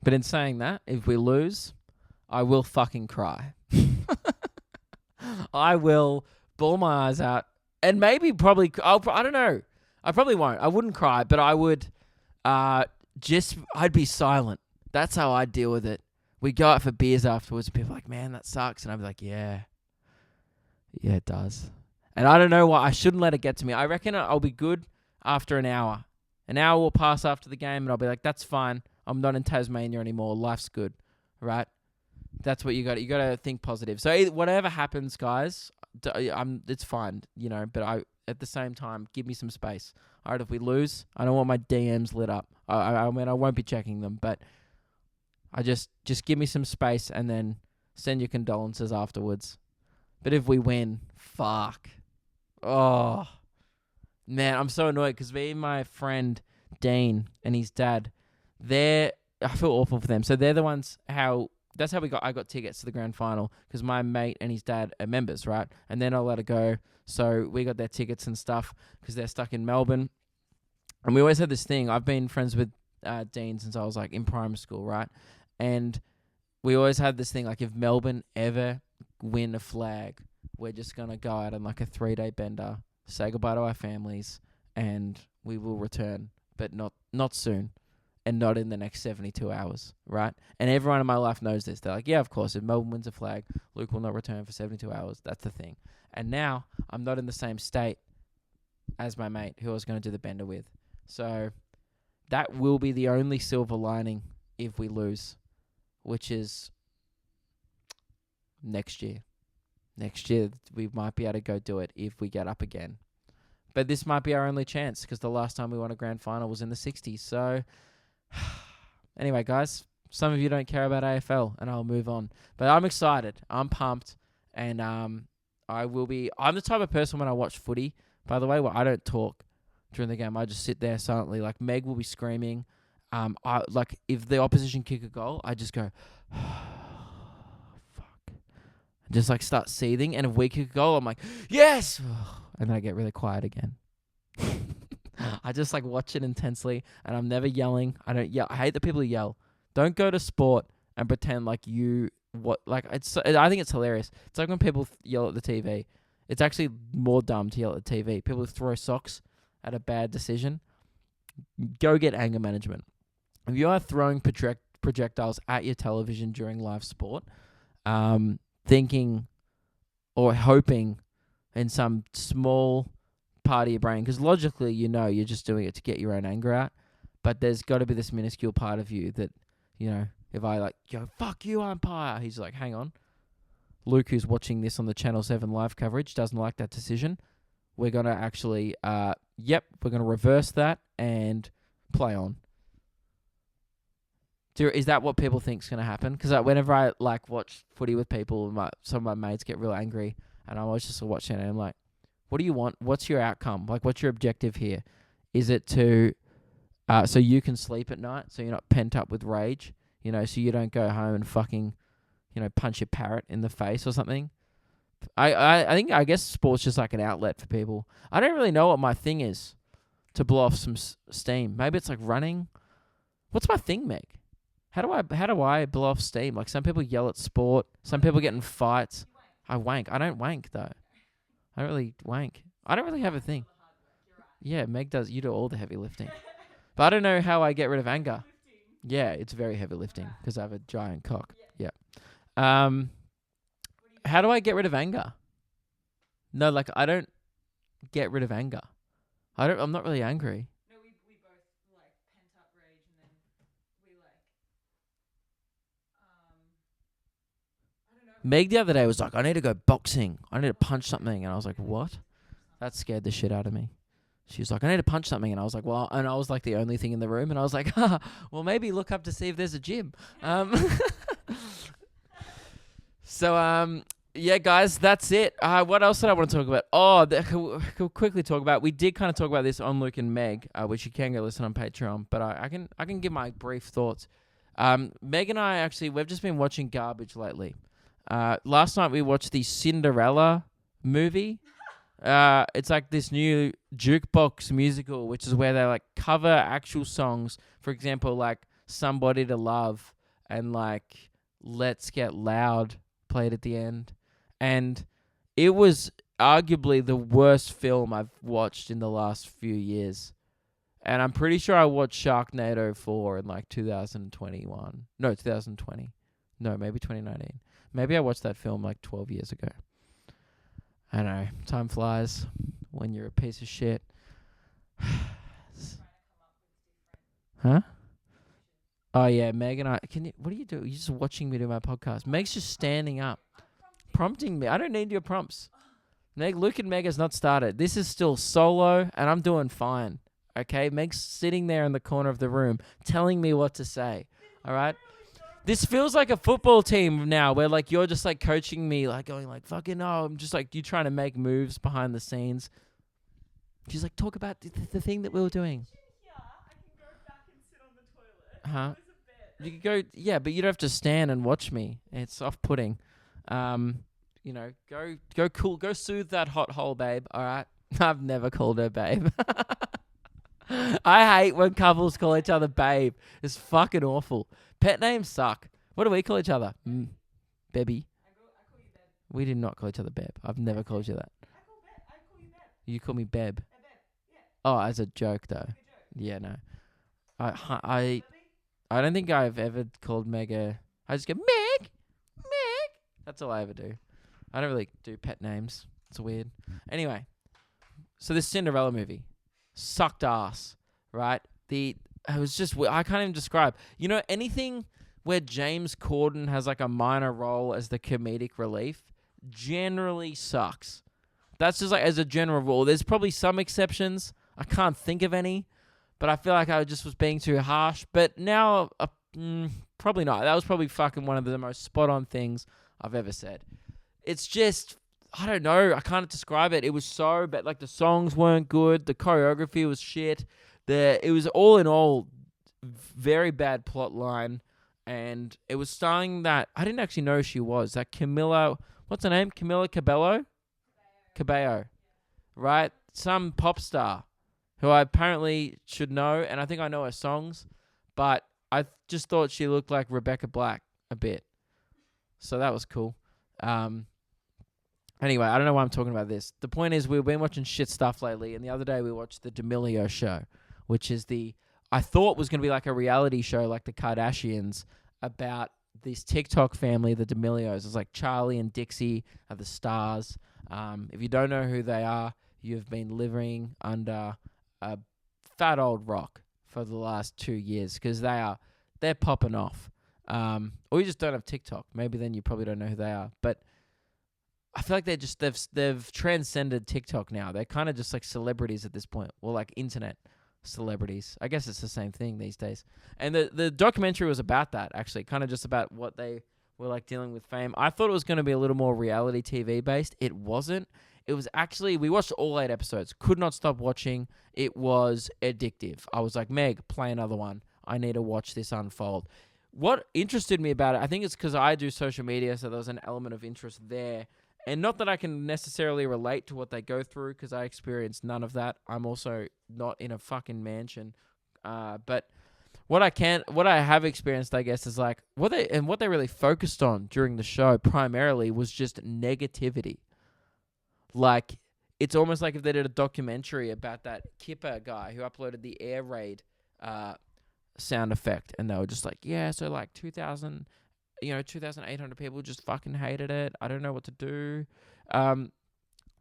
But in saying that, if we lose, I will fucking cry. I will bawl my eyes out, and maybe probably I don't know. I probably won't. I wouldn't cry, but I would. I'd be silent. That's how I'd deal with it. We go out for beers afterwards, and people are like, "Man, that sucks," and I'd be like, "Yeah, it does." And I don't know why. I shouldn't let it get to me. I reckon I'll be good after an hour. An hour will pass after the game, and I'll be like, "That's fine. I'm not in Tasmania anymore. Life's good, right?" That's what you got. You got to think positive. So whatever happens, guys, it's fine, But at the same time, give me some space. All right, if we lose, I don't want my DMs lit up. I mean, I won't be checking them, but I just give me some space and then send your condolences afterwards. But if we win, fuck. Oh man, I'm so annoyed because me and my friend Dean and his dad, I feel awful for them. So they're the ones how that's how I got tickets to the grand final because my mate and his dad are members, right? And they're not allowed to go, so we got their tickets and stuff because they're stuck in Melbourne. And we always had this thing. I've been friends with Dean since I was like in primary school, right? And we always had this thing like if Melbourne ever win a flag, we're just gonna go out on like a 3-day bender, say goodbye to our families, and we will return, but not soon, and not in the next 72 hours, right? And everyone in my life knows this. They're like, yeah, of course, if Melbourne wins a flag, Luke will not return for 72 hours. That's the thing. And now I'm not in the same state as my mate who I was going to do the bender with. So that will be the only silver lining if we lose, which is next year. Next year, we might be able to go do it if we get up again. But this might be our only chance because the last time we won a grand final was in the 60s. So anyway, guys, some of you don't care about AFL and I'll move on. But I'm excited. I'm pumped. And I'm the type of person when I watch footy, by the way, where I don't talk during the game. I just sit there silently. Like Meg will be screaming. If the opposition kick a goal, I just go, fuck. Just like start seething. And if we kick a goal, I'm like, yes! And then I get really quiet again. I just like watch it intensely and I'm never yelling. I don't yell. I hate the people who yell. Don't go to sport and pretend like I think it's hilarious. It's like when people yell at the TV. It's actually more dumb to yell at the TV. People throw socks at a bad decision. Go get anger management. If you are throwing projectiles at your television during live sport, thinking or hoping in some small part of your brain, because logically you're just doing it to get your own anger out, but there's got to be this minuscule part of you that, if I like, yo, fuck you, umpire, he's like, hang on. Luke, who's watching this on the Channel 7 live coverage, doesn't like that decision. We're going to actually, we're going to reverse that and play on. Is that what people think is going to happen? Because whenever I watch footy with people, some of my mates get real angry, and I'm always just watching it, and I'm like, what do you want? What's your outcome? Like, what's your objective here? Is it to, so you can sleep at night, so you're not pent up with rage, so you don't go home and fucking, punch your parrot in the face or something? I guess sport's just like an outlet for people. I don't really know what my thing is to blow off some steam. Maybe it's like running. What's my thing, Meg? How do I blow off steam? Like some people yell at sport. Some people get in fights. I wank. I don't wank though. I don't really wank. I don't really have a thing. Yeah, Meg does. You do all the heavy lifting. But I don't know how I get rid of anger. Yeah, it's very heavy lifting because I have a giant cock. Yeah. How do I get rid of anger? No, like I don't get rid of anger. I'm not really angry. No, we both like pent up rage and then we I don't know. Meg the other day was like, I need to go boxing. I need to punch something. And I was like, what? That scared the shit out of me. She was like, I need to punch something. And I was like, well, and I was like the only thing in the room. And I was like, well, maybe look up to see if there's a gym. Yeah, guys, that's it. What else did I want to talk about? Oh, could quickly talk about. We did kind of talk about this on Luke and Meg, which you can go listen on Patreon. But I can give my brief thoughts. Meg and I we've just been watching garbage lately. Last night we watched the Cinderella movie. It's like this new jukebox musical, which is where they like cover actual songs. For example, like "Somebody to Love" and like "Let's Get Loud" played at the end. And it was arguably the worst film I've watched in the last few years. And I'm pretty sure I watched Sharknado 4 in like 2021. No, 2020. No, maybe 2019. Maybe I watched that film like 12 years ago. I know. Time flies when you're a piece of shit. Huh? Oh, yeah. Meg and I... what do you do? You're just watching me do my podcast. Meg's just standing up. Prompting me. I don't need your prompts. Luke and Meg has not started. This is still solo, and I'm doing fine. Okay? Meg's sitting there in the corner of the room telling me what to say. All right? This feels like a football team now where, like, you're just, like, coaching me, like, going, like, fucking no. I'm just, like, you trying to make moves behind the scenes. She's like, talk about the thing that we were doing. Yeah, I can go back and sit on the toilet. Huh? You could go, yeah, but you don't have to stand and watch me. It's off-putting. You know, go soothe that hot hole, babe. All right. I've never called her babe. I hate when couples call each other babe. It's fucking awful. Pet names suck. What do we call each other? Bebby. I call you Beb. We did not call each other Beb. I've never called you that. I call you Beb. You call me Beb. Beb. Yeah. Oh, as a joke though. Like a joke. Yeah, no. I Bebby? I don't think I've ever called Meg I just go Meg. That's all I ever do. I don't really do pet names. It's weird. Anyway, so this Cinderella movie sucked ass, right? It was just, I can't even describe. You know, anything where James Corden has like a minor role as the comedic relief generally sucks. That's just like as a general rule. There's probably some exceptions. I can't think of any, but I feel like I just was being too harsh. But now, probably not. That was probably fucking one of the most spot on things I've ever said. It's just, I don't know. I can't describe it. It was so bad. Like the songs weren't good. The choreography was shit. It was all in all very bad plot line. And it was starring that, I didn't actually know who she was. That Camilla, what's her name? Camilla Cabello. Right? Some pop star who I apparently should know. And I think I know her songs. But I just thought she looked like Rebecca Black a bit. So that was cool. Anyway, I don't know why I'm talking about this. The point is, we've been watching shit stuff lately, and the other day we watched the D'Amelio show, which is I thought was going to be like a reality show like the Kardashians about this TikTok family, the D'Amelios. It's like Charlie and Dixie are the stars. If you don't know who they are, you've been living under a fat old rock for the last 2 years because they're popping off. Or you just don't have TikTok. Maybe then you probably don't know who they are. But I feel like they've transcended TikTok now. They're kind of just like celebrities at this point, or like internet celebrities. I guess it's the same thing these days. And the documentary was about that, actually, kind of just about what they were like dealing with fame. I thought it was going to be a little more reality TV based. It wasn't. It was actually, we watched all 8 episodes. Could not stop watching. It was addictive. I was like, Meg, play another one. I need to watch this unfold. What interested me about it, I think it's because I do social media, so there was an element of interest there. And not that I can necessarily relate to what they go through, because I experienced none of that. I'm also not in a fucking mansion. But what I have experienced, I guess, is like what they really focused on during the show primarily was just negativity. Like, it's almost like if they did a documentary about that Kipper guy who uploaded the air raid sound effect, and they were just like, yeah, so like 2,800 people just fucking hated it. I don't know what to do. That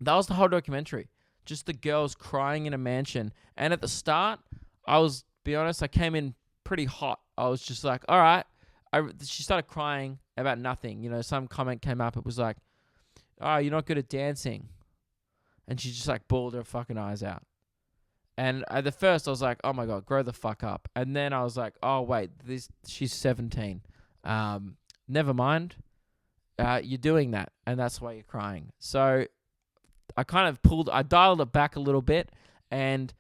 was the whole documentary. Just the girls crying in a mansion. And at the start, be honest, I came in pretty hot. I was just like, all right. She started crying about nothing. You know, some comment came up. It was like, oh, you're not good at dancing. And she just like bawled her fucking eyes out. And at the first, I was like, oh my God, grow the fuck up. And then I was like, oh, wait, she's 17. Never mind. You're doing that, and that's why you're crying. So I dialed it back a little bit and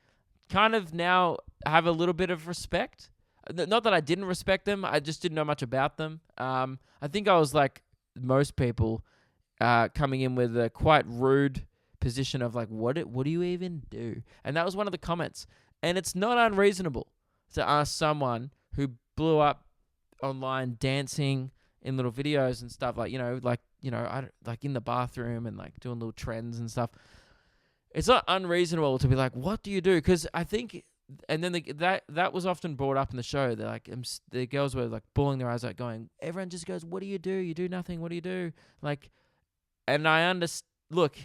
kind of now have a little bit of respect. Not that I didn't respect them. I just didn't know much about them. I think I was like most people coming in with a quite rude position of like, what do you even do? And that was one of the comments. And it's not unreasonable to ask someone who blew up online dancing in little videos and stuff, like, like in the bathroom and like doing little trends and stuff. It's not unreasonable to be like, what do you do? Because I think, and then that was often brought up in the show. They're like, the girls were like bawling their eyes out, going, everyone just goes, what do? You do nothing. What do you do? Like, and I understand. Look,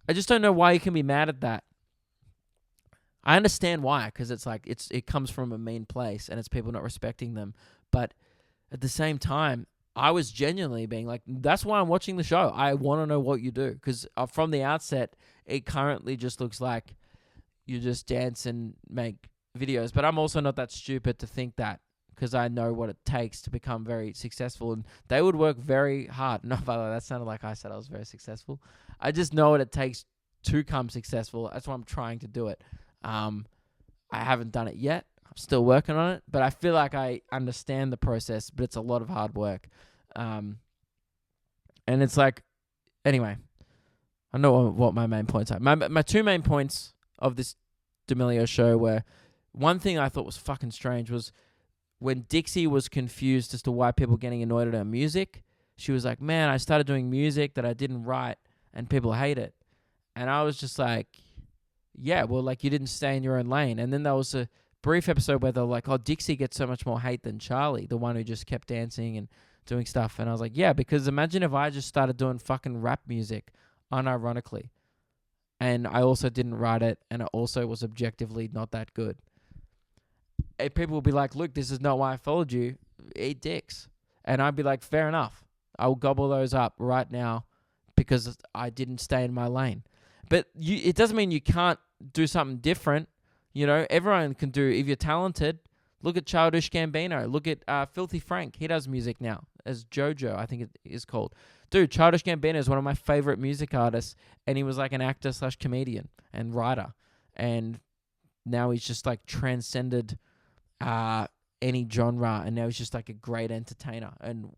I just don't know why you can be mad at that. I understand why, because it's like it comes from a mean place and it's people not respecting them. But at the same time, I was genuinely being like, that's why I'm watching the show. I want to know what you do, because from the outset, it currently just looks like you just dance and make videos. But I'm also not that stupid to think that, because I know what it takes to become very successful, and they would work very hard. No, by the way, that sounded like I said I was very successful. I just know what it takes to become successful. That's why I'm trying to do it. I haven't done it yet. I'm still working on it, but I feel like I understand the process, but it's a lot of hard work. And it's like, anyway, I know what my main points are. My two main points of this D'Amelio show were, one thing I thought was fucking strange was when Dixie was confused as to why people were getting annoyed at her music. She was like, man, I started doing music that I didn't write and people hate it. And I was just like, yeah, well, like, you didn't stay in your own lane. And then there was a brief episode where they're like, oh, Dixie gets so much more hate than Charlie, the one who just kept dancing and doing stuff. And I was like, yeah, because imagine if I just started doing fucking rap music unironically. And I also didn't write it, and it also was objectively not that good. And people will be like, look, this is not why I followed you. Eat dicks. And I'd be like, fair enough. I will gobble those up right now because I didn't stay in my lane. But it doesn't mean you can't do something different. You know, everyone can do, if you're talented. Look at Childish Gambino. Look at Filthy Frank. He does music now as JoJo, I think it is called. Dude, Childish Gambino is one of my favorite music artists, and he was like an actor / comedian and writer. And now he's just like transcended any genre, and now he's just like a great entertainer and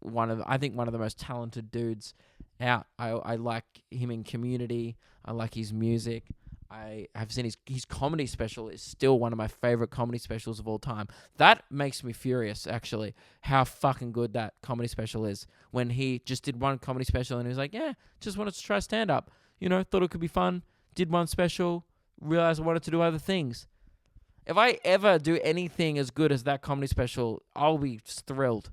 I think one of the most talented dudes out. I like him in Community. I like his music. I have seen his comedy special is still one of my favorite comedy specials of all time. That makes me furious, actually, how fucking good that comedy special is. When he just did one comedy special and he was like, yeah, just wanted to try stand-up. You know, thought it could be fun. Did one special. Realized I wanted to do other things. If I ever do anything as good as that comedy special, I'll be thrilled.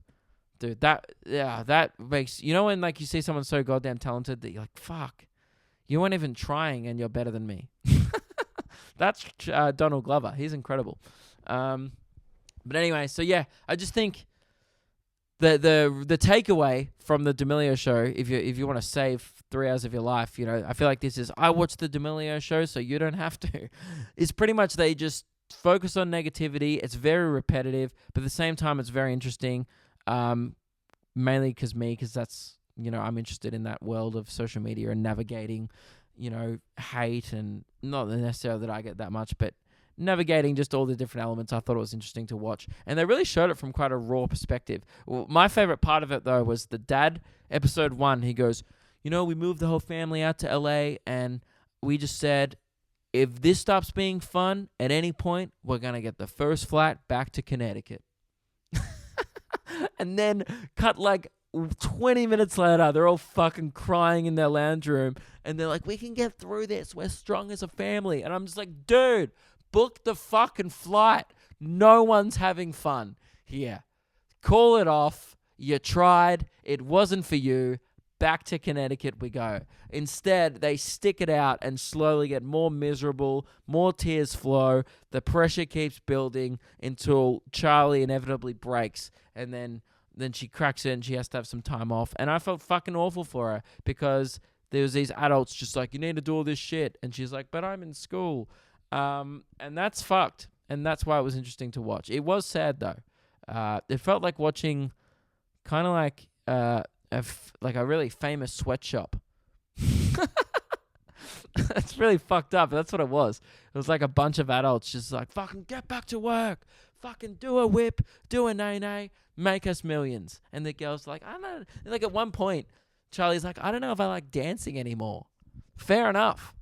Dude, that makes... You know when, like, you see someone so goddamn talented that you're like, fuck, you weren't even trying and you're better than me. That's Donald Glover. He's incredible. But anyway, so yeah, I just think the takeaway from the D'Amelio show, if you want to save 3 hours of your life, you know, I feel like this is, I watched the D'Amelio show so you don't have to. It's pretty much they just focus on negativity. It's very repetitive, but at the same time, it's very interesting. Mainly because that's, you know, I'm interested in that world of social media and navigating, you know, hate, and not necessarily that I get that much, but navigating just all the different elements. I thought it was interesting to watch. And they really showed it from quite a raw perspective. Well, my favorite part of it, though, was the dad. Episode 1, he goes, you know, we moved the whole family out to LA, and we just said, if this stops being fun at any point, we're going to get the first flight back to Connecticut. And then cut like 20 minutes later, they're all fucking crying in their lounge room, and they're like, we can get through this. We're strong as a family. And I'm just like, dude, book the fucking flight. No one's having fun here. Call it off. You tried. It wasn't for you. Back to Connecticut we go. Instead, they stick it out and slowly get more miserable, more tears flow. The pressure keeps building until Charlie inevitably breaks, and then she cracks it and she has to have some time off. And I felt fucking awful for her because there was these adults just like, you need to do all this shit. And she's like, but I'm in school. And that's fucked. And that's why it was interesting to watch. It was sad, though. It felt like watching kind of like a really famous sweatshop. It's really fucked up. That's what it was. It was like a bunch of adults just like, fucking get back to work. Fucking do a whip. Do a nay-nay. Make us millions. And the girl's like, I don't know. Like at one point, Charlie's like, I don't know if I like dancing anymore. Fair enough.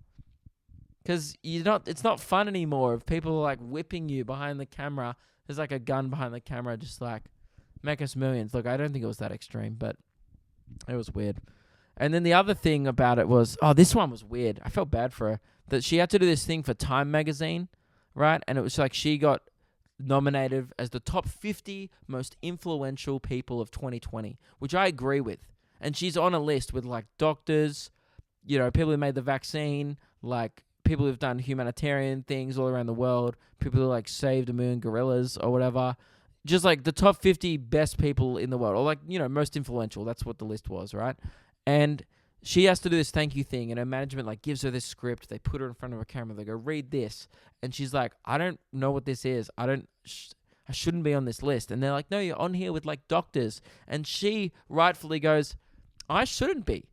Because it's not fun anymore if people are like whipping you behind the camera. There's like a gun behind the camera just like, make us millions. Look, I don't think it was that extreme, but it was weird. And then the other thing about it was, this one was weird. I felt bad for her. That she had to do this thing for Time magazine, right? And it was like she got nominated as the top 50 most influential people of 2020, which I agree with. And she's on a list with like doctors, you know, people who made the vaccine, like people who've done humanitarian things all around the world, people who like saved a million gorillas or whatever. Just like the top 50 best people in the world, or like, you know, most influential. That's what the list was, right? And she has to do this thank you thing, and her management like gives her this script. They put her in front of a camera. They go, read this. And she's like, I don't know what this is. I shouldn't be on this list. And they're like, no, you're on here with like doctors. And she rightfully goes, I shouldn't be,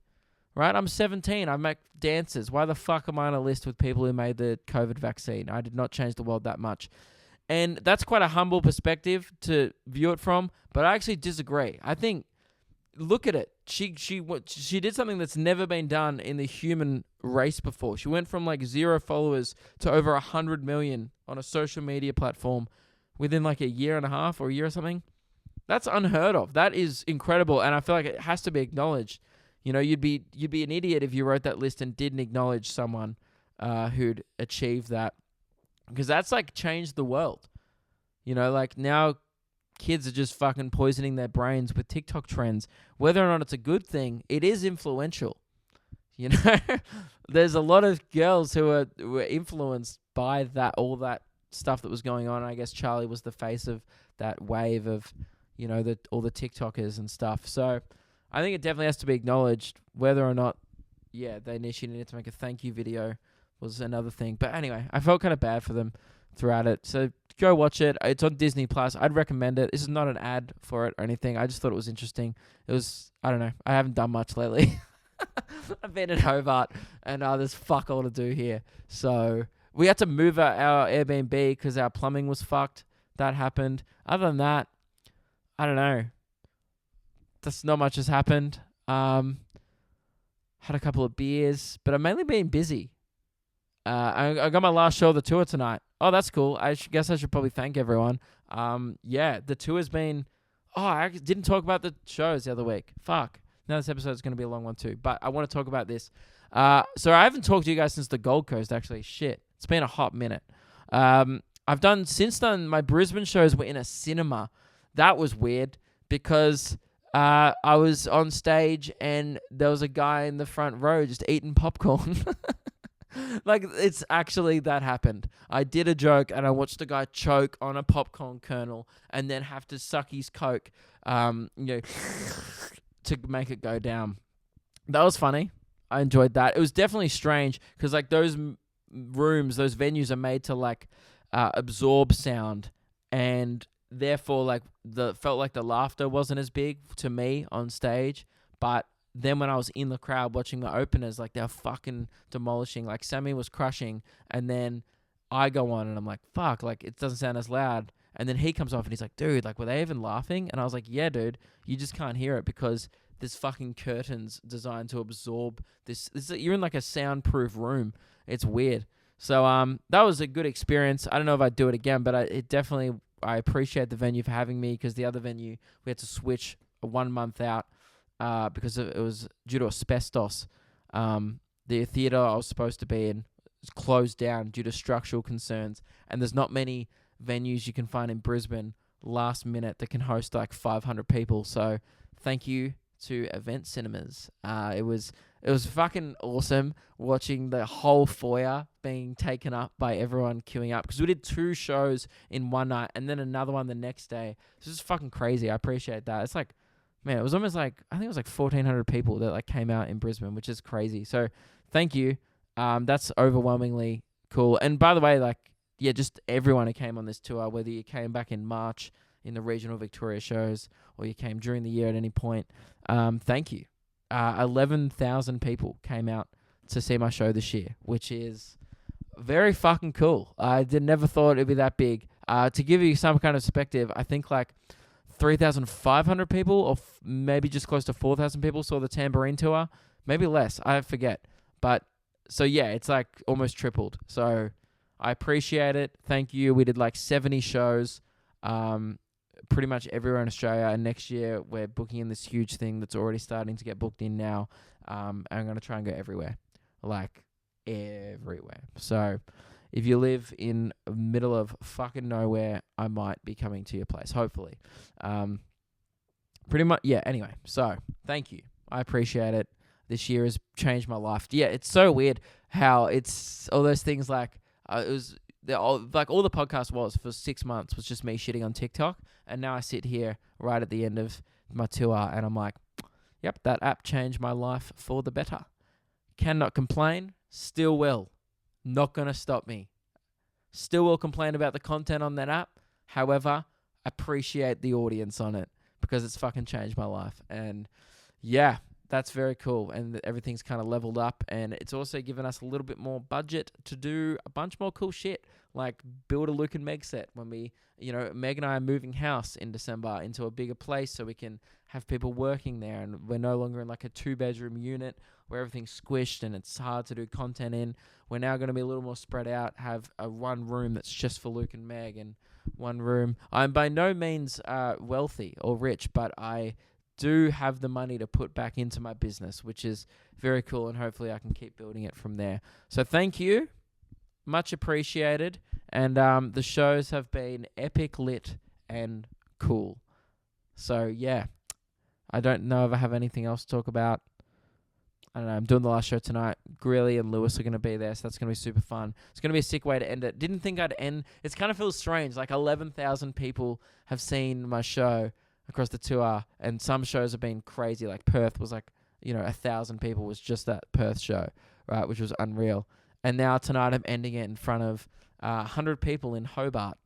right? I'm 17. I make dances. Why the fuck am I on a list with people who made the COVID vaccine? I did not change the world that much. And that's quite a humble perspective to view it from, but I actually disagree. I think, look at it. She did something that's never been done in the human race before. She went from like 0 followers to over 100 million on a social media platform within like a year and a half or a year or something. That's unheard of. That is incredible, and I feel like it has to be acknowledged. You know, you'd be an idiot if you wrote that list and didn't acknowledge someone who'd achieved that, because that's like changed the world. You know, like now kids are just fucking poisoning their brains with TikTok trends. Whether or not it's a good thing, it is influential. You know, there's a lot of girls who were influenced by all that stuff that was going on. And I guess Charlie was the face of that wave of, you know, all the TikTokers and stuff. So I think it definitely has to be acknowledged. Whether or not, they needed to make a thank you video was another thing. But anyway, I felt kind of bad for them throughout it. So go watch it. It's on Disney Plus. I'd recommend it. This is not an ad for it or anything. I just thought it was interesting. It was, I don't know. I haven't done much lately. I've been at Hobart and there's fuck all to do here. So we had to move our Airbnb because our plumbing was fucked. That happened. Other than that, I don't know. That's not much has happened. Had a couple of beers, but I've mainly been busy. I got my last show of the tour tonight. Oh, that's cool. I guess I should probably thank everyone. The tour's been... Oh, I didn't talk about the shows the other week. Fuck. Now this episode is going to be a long one too, but I want to talk about this. So I haven't talked to you guys since the Gold Coast, actually. Shit. It's been a hot minute. Since then, my Brisbane shows were in a cinema. That was weird because I was on stage and there was a guy in the front row just eating popcorn. Like, it's actually that happened. I did a joke and I watched a guy choke on a popcorn kernel and then have to suck his Coke, to make it go down. That was funny. I enjoyed that. It was definitely strange because, like, those rooms, those venues are made to, like, absorb sound, and therefore, like, felt like the laughter wasn't as big to me on stage. But then when I was in the crowd watching the openers, like, they're fucking demolishing. Like, Sammy was crushing, and then I go on and I'm like, fuck, like, it doesn't sound as loud. And then he comes off and he's like, dude, like, were they even laughing? And I was like, yeah, dude, you just can't hear it because there's fucking curtains designed to absorb this. You're in like a soundproof room. It's weird. So that was a good experience. I don't know if I'd do it again, but I appreciate the venue for having me, because the other venue we had to switch 1 month out because it was due to asbestos. The theatre I was supposed to be in was closed down due to structural concerns, and there's not many venues you can find in Brisbane last minute that can host like 500 people. So thank you to Event Cinemas. It was fucking awesome watching the whole foyer being taken up by everyone queuing up, because we did 2 shows in one night and then another one the next day. This is fucking crazy. I appreciate that. It's like, man, it was almost like, I think it was like 1,400 people that like came out in Brisbane, which is crazy. So thank you. That's overwhelmingly cool. And by the way, like, yeah, just everyone who came on this tour, whether you came back in March in the regional Victoria shows or you came during the year at any point, thank you. 11,000 people came out to see my show this year, which is very fucking cool. I never thought it'd be that big. To give you some kind of perspective, I think like 3,500 people or maybe just close to 4,000 people saw the Tambourine Tour. Maybe less. I forget. But so yeah, it's like almost tripled. So I appreciate it. Thank you. We did like 70 shows, pretty much everywhere in Australia. And next year we're booking in this huge thing that's already starting to get booked in now. And I'm going to try and go everywhere, like everywhere. So if you live in the middle of fucking nowhere, I might be coming to your place, hopefully. Pretty much, yeah, anyway. So thank you. I appreciate it. This year has changed my life. Yeah, it's so weird how it's all those things like, all the podcast was for 6 months was just me shitting on TikTok, and now I sit here right at the end of my tour and I'm like, yep, that app changed my life for the better. Cannot complain, still will. Not going to stop me. Still will complain about the content on that app. However, appreciate the audience on it because it's fucking changed my life. And yeah, that's very cool, and everything's kind of leveled up, and it's also given us a little bit more budget to do a bunch more cool shit, like build a Luke and Meg set when we, Meg and I are moving house in December into a bigger place so we can have people working there, and we're no longer in like a 2-bedroom unit where everything's squished and it's hard to do content in. We're now going to be a little more spread out, have a one room that's just for Luke and Meg, and one room. I'm by no means wealthy or rich, but I do have the money to put back into my business, which is very cool, and hopefully I can keep building it from there. So thank you. Much appreciated. And the shows have been epic, lit, and cool. So, yeah. I don't know if I have anything else to talk about. I don't know. I'm doing the last show tonight. Greeley and Lewis are going to be there, so that's going to be super fun. It's going to be a sick way to end it. Didn't think I'd end. It kind of feels strange. Like 11,000 people have seen my show across the tour, and some shows have been crazy. Like Perth was like, 1,000 people was just that Perth show, right, which was unreal. And now tonight I'm ending it in front of 100 people in Hobart.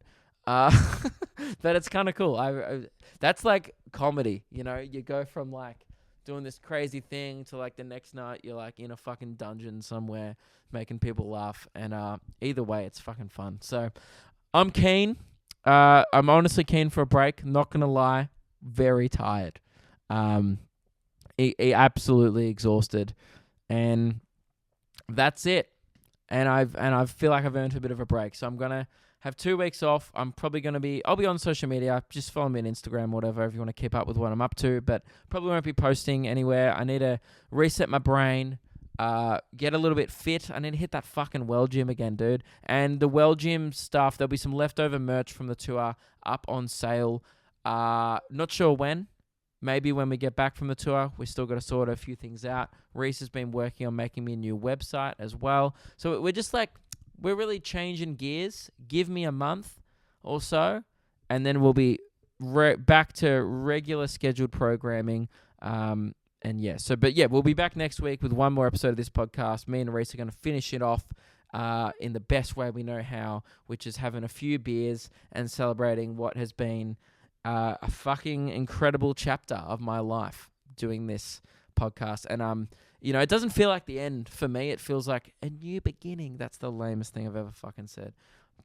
But it's kind of cool. That's like comedy, You go from like doing this crazy thing to like the next night you're like in a fucking dungeon somewhere making people laugh. And either way, it's fucking fun. So I'm keen. I'm honestly keen for a break. Not gonna lie. Very tired, absolutely exhausted, and that's it. And I feel like I've earned a bit of a break, so I'm gonna have 2 weeks off. I'll be on social media. Just follow me on Instagram, whatever, if you want to keep up with what I'm up to. But probably won't be posting anywhere. I need to reset my brain. Get a little bit fit. I need to hit that fucking well gym again, dude. And the well gym stuff, there'll be some leftover merch from the tour up on sale. Not sure when. Maybe when we get back from the tour. We still got to sort a few things out. Reese has been working on making me a new website as well. So we're just like, we're really changing gears. Give me a month or so, and then we'll be back to regular scheduled programming. We'll be back next week with one more episode of this podcast. Me and Reese are going to finish it off in the best way we know how, which is having a few beers and celebrating what has been a fucking incredible chapter of my life doing this podcast. And it doesn't feel like the end for me. It feels like a new beginning. That's the lamest thing I've ever fucking said.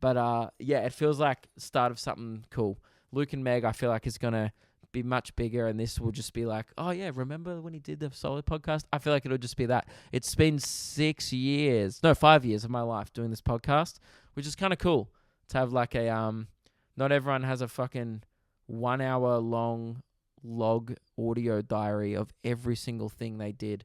But it feels like the start of something cool. Luke and Meg, I feel like, is gonna be much bigger, and this will just be like, oh yeah, remember when he did the solo podcast? I feel like it'll just be that. It's been 5 years of my life doing this podcast, which is kind of cool to have like a not everyone has a fucking 1 hour long log audio diary of every single thing they did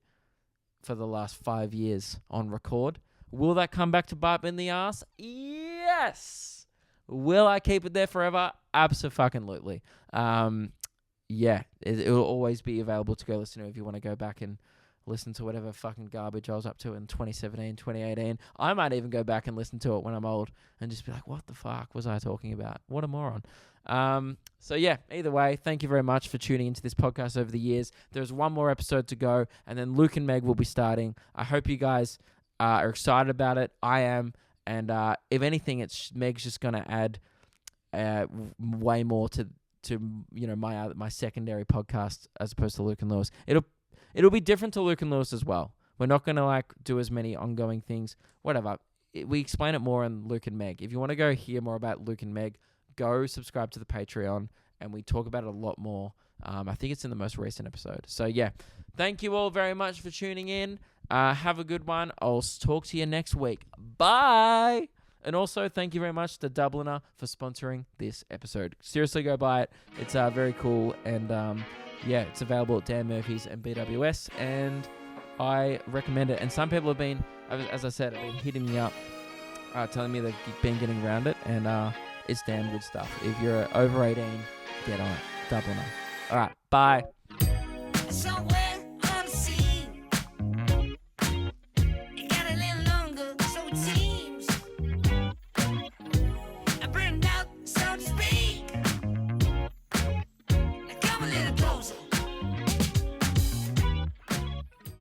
for the last 5 years on record. Will that come back to bite me in the ass? Yes. Will I keep it there forever? Abso-fucking-lutely. It will always be available to go listen to if you want to go back and listen to whatever fucking garbage I was up to in 2017, 2018. I might even go back and listen to it when I'm old and just be like, what the fuck was I talking about? What a moron. Either way, thank you very much for tuning into this podcast over the years. There's one more episode to go, and then Luke and Meg will be starting. I hope you guys are excited about it. I am. And if anything, Meg's just going to add way more to my secondary podcast as opposed to Luke and Lewis. It'll be different to Luke and Lewis as well. We're not going to do as many ongoing things. Whatever. We explain it more on Luke and Meg. If you want to go hear more about Luke and Meg, go subscribe to the Patreon, and we talk about it a lot more. I think it's in the most recent episode. So yeah, thank you all very much for tuning in. Have a good one. I'll talk to you next week. Bye. And also, thank you very much to Dubliner for sponsoring this episode. Seriously, go buy it. It's very cool. And it's available at Dan Murphy's and BWS. And I recommend it. And some people have been, as I said, have been hitting me up, telling me they've been getting around it. And it's damn good stuff. If you're over 18, get on it. Dubliner. All right. Bye.